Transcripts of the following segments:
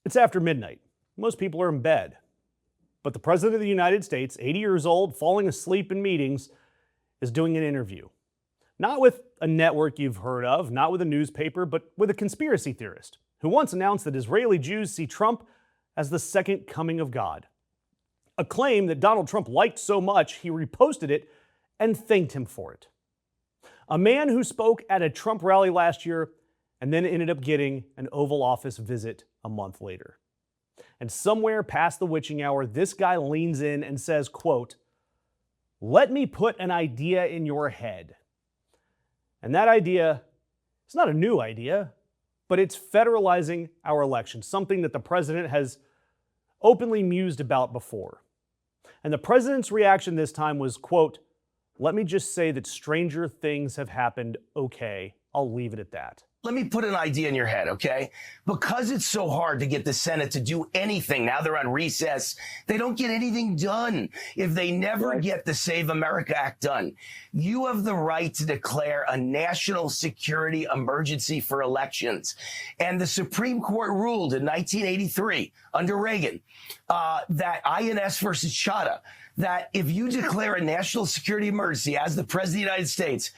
It's after midnight. Most people are in bed. But the President of the United States, 80 years old, falling asleep in meetings, is doing an interview. Not with a network you've heard of, not with a newspaper, but with a conspiracy theorist who once announced that Israeli Jews see Trump as the second coming of God. A claim that Donald Trump liked so much, he reposted it and thanked him for it. A man who spoke at a Trump rally last year and then ended up getting an Oval Office visit a month later. And somewhere past the witching hour, this guy leans in and says, quote, "Let me put an idea in your head." And that idea is not a new idea, but it's federalizing our elections, something that the president has openly mused about before. And the president's reaction this time was, quote, "Let me just say that stranger things have happened. Okay, I'll leave it at that." Let me put an idea in your head, okay? Because it's so hard to get the Senate to do anything, now they're on recess, they don't get anything done if they never get the Save America Act done. You have the right to declare a national security emergency for elections. And the Supreme Court ruled in 1983 under Reagan that INS versus Chadha, that if you declare a national security emergency as the President of the United States,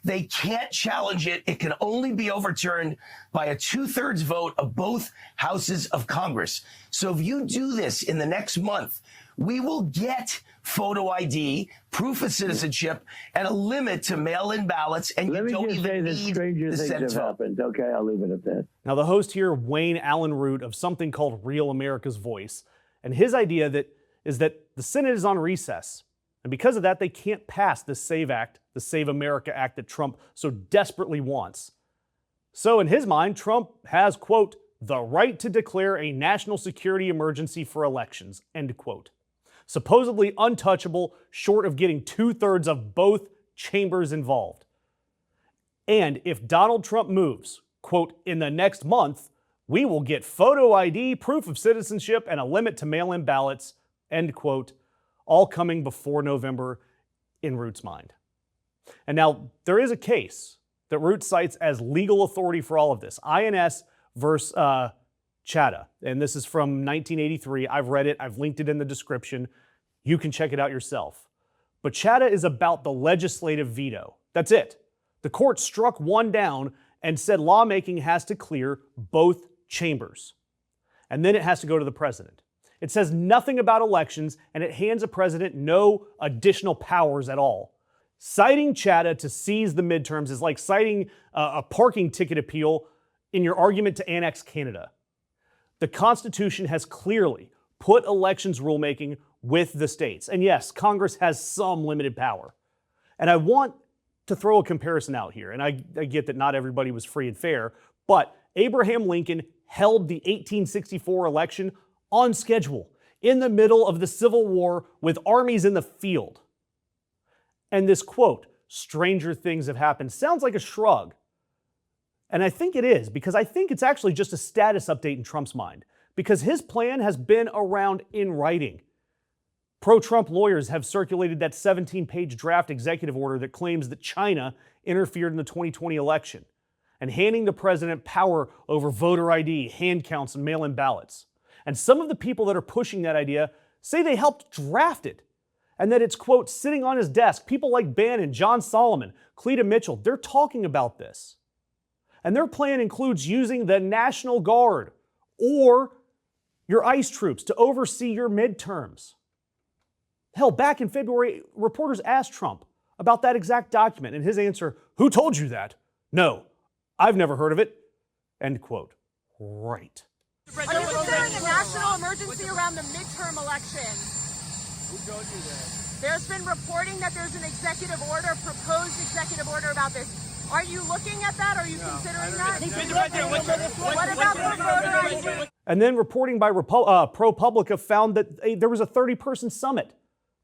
they can't challenge it. It can only be overturned by a 2/3 vote of both houses of Congress. So if you do this in the next month, we will get photo ID, proof of citizenship, and a limit to mail-in ballots, and you don't even need the Senate vote. Happened. Okay, I'll leave it at that. Now, the host here, Wayne Allen Root of something called Real America's Voice, and his idea is that the Senate is on recess. And because of that, they can't pass the SAVE Act, the Save America Act that Trump so desperately wants. So in his mind, Trump has, quote, "the right to declare a national security emergency for elections," end quote. Supposedly untouchable, short of getting 2/3 of both chambers involved. And if Donald Trump moves, quote, "in the next month, we will get photo ID, proof of citizenship, and a limit to mail-in ballots," end quote. All coming before November in Root's mind. And now, there is a case that Root cites as legal authority for all of this. INS versus Chadha. And this is from 1983. I've read it. I've linked it in the description. You can check it out yourself. But Chadha is about the legislative veto. That's it. The court struck one down and said lawmaking has to clear both chambers. And then it has to go to the president. It says nothing about elections, and it hands a president no additional powers at all. Citing Chadha to seize the midterms is like citing a parking ticket appeal in your argument to annex Canada. The Constitution has clearly put elections rulemaking with the states. And yes, Congress has some limited power. And I want to throw a comparison out here, and I get that not everybody was free and fair, but Abraham Lincoln held the 1864 election on schedule, in the middle of the Civil War with armies in the field. And this quote, "stranger things have happened," sounds like a shrug. And I think it is, because I think it's actually just a status update in Trump's mind, because his plan has been around in writing. Pro-Trump lawyers have circulated that 17-page draft executive order that claims that China interfered in the 2020 election and handing the president power over voter ID, hand counts, and mail-in ballots. And some of the people that are pushing that idea say they helped draft it and that it's, quote, sitting on his desk. People like Bannon, John Solomon, Cleta Mitchell, they're talking about this. And their plan includes using the National Guard or your ICE troops to oversee your midterms. Hell, back in February, reporters asked Trump about that exact document, and his answer, "Who told you that? No, I've never heard of it," end quote. Right. Are you considering a national emergency around the midterm election? Who told you that? There's been reporting that there's an executive order, proposed executive order about this. Are you looking at that? Are you considering that? What about the voter ID? And then reporting by ProPublica found that there was a 30-person summit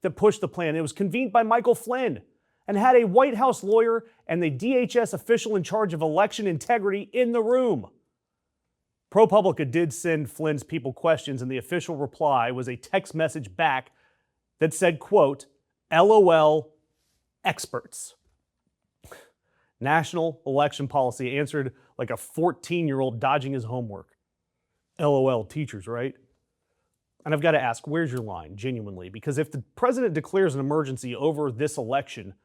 that pushed the plan. It was convened by Michael Flynn and had a White House lawyer and the DHS official in charge of election integrity in the room. ProPublica did send Flynn's people questions, and the official reply was a text message back that said, quote, "LOL experts." National election policy answered like a 14-year-old dodging his homework. LOL, teachers, right? And I've got to ask, where's your line, genuinely? Because if the president declares an emergency over this election,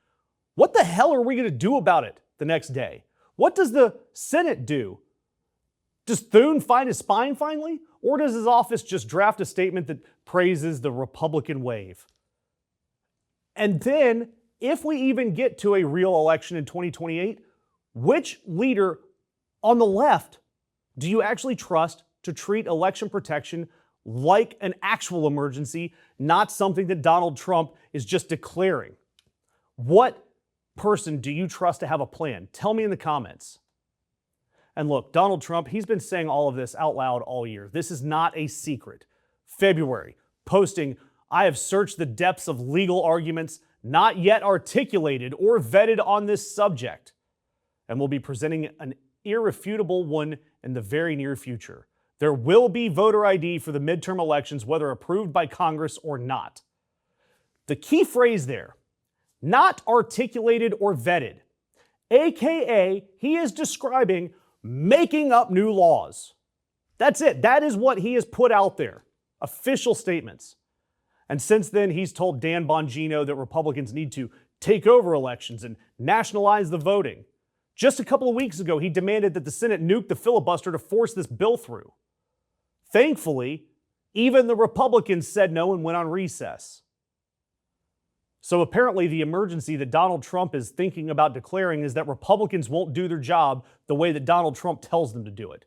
what the hell are we going to do about it the next day? What does the Senate do? Does Thune find his spine finally? Or does his office just draft a statement that praises the Republican wave? And then, if we even get to a real election in 2028, which leader on the left do you actually trust to treat election protection like an actual emergency, not something that Donald Trump is just declaring? What person do you trust to have a plan? Tell me in the comments. And look, Donald Trump, he's been saying all of this out loud all year. This is not a secret. February, posting, "I have searched the depths of legal arguments not yet articulated or vetted on this subject, and will be presenting an irrefutable one in the very near future. There will be voter ID for the midterm elections, whether approved by Congress or not." The key phrase there, not articulated or vetted, AKA he is describing making up new laws. That's it. That is what he has put out there. Official statements. And since then, he's told Dan Bongino that Republicans need to take over elections and nationalize the voting. Just a couple of weeks ago, he demanded that the Senate nuke the filibuster to force this bill through. Thankfully, even the Republicans said no and went on recess. So apparently the emergency that Donald Trump is thinking about declaring is that Republicans won't do their job the way that Donald Trump tells them to do it.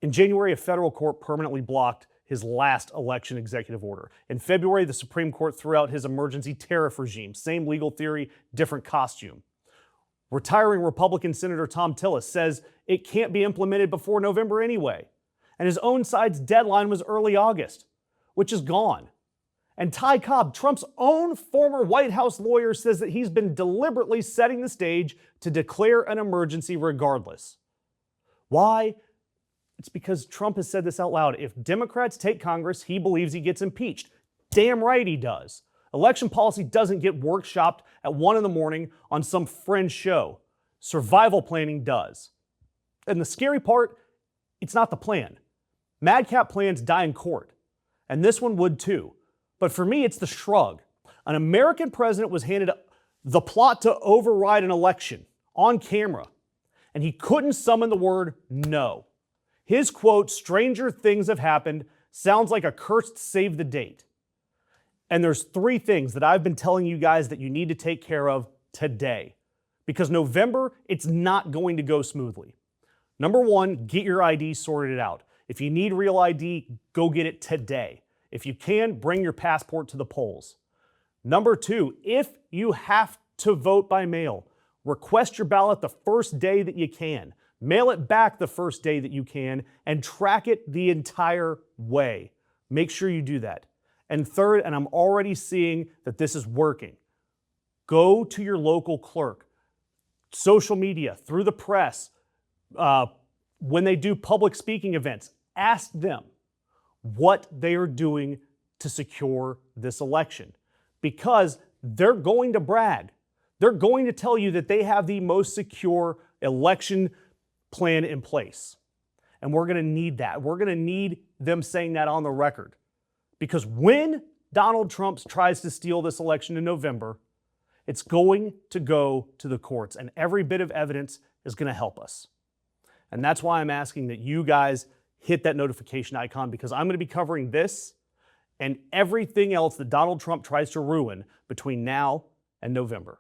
In January, a federal court permanently blocked his last election executive order. In February, the Supreme Court threw out his emergency tariff regime. Same legal theory, different costume. Retiring Republican Senator Tom Tillis says it can't be implemented before November anyway. And his own side's deadline was early August, which is gone. And Ty Cobb, Trump's own former White House lawyer, says that he's been deliberately setting the stage to declare an emergency regardless. Why? It's because Trump has said this out loud. If Democrats take Congress, he believes he gets impeached. Damn right he does. Election policy doesn't get workshopped at 1 a.m. on some fringe show. Survival planning does. And the scary part, it's not the plan. Madcap plans die in court. And this one would too. But for me, it's the shrug. An American president was handed the plot to override an election on camera, and he couldn't summon the word no. His quote, "Stranger things have happened," sounds like a cursed save the date. And there's 3 things that I've been telling you guys that you need to take care of today. Because November, it's not going to go smoothly. Number 1, get your ID sorted out. If you need real ID, go get it today. If you can, bring your passport to the polls. Number 2, if you have to vote by mail, request your ballot the first day that you can. Mail it back the first day that you can and track it the entire way. Make sure you do that. And third, and I'm already seeing that this is working, go to your local clerk. Social media, through the press, when they do public speaking events, ask them what they are doing to secure this election. Because they're going to brag. They're going to tell you that they have the most secure election plan in place. And we're going to need that. We're going to need them saying that on the record. Because when Donald Trump tries to steal this election in November, it's going to go to the courts. And every bit of evidence is going to help us. And that's why I'm asking that you guys hit that notification icon, because I'm going to be covering this and everything else that Donald Trump tries to ruin between now and November.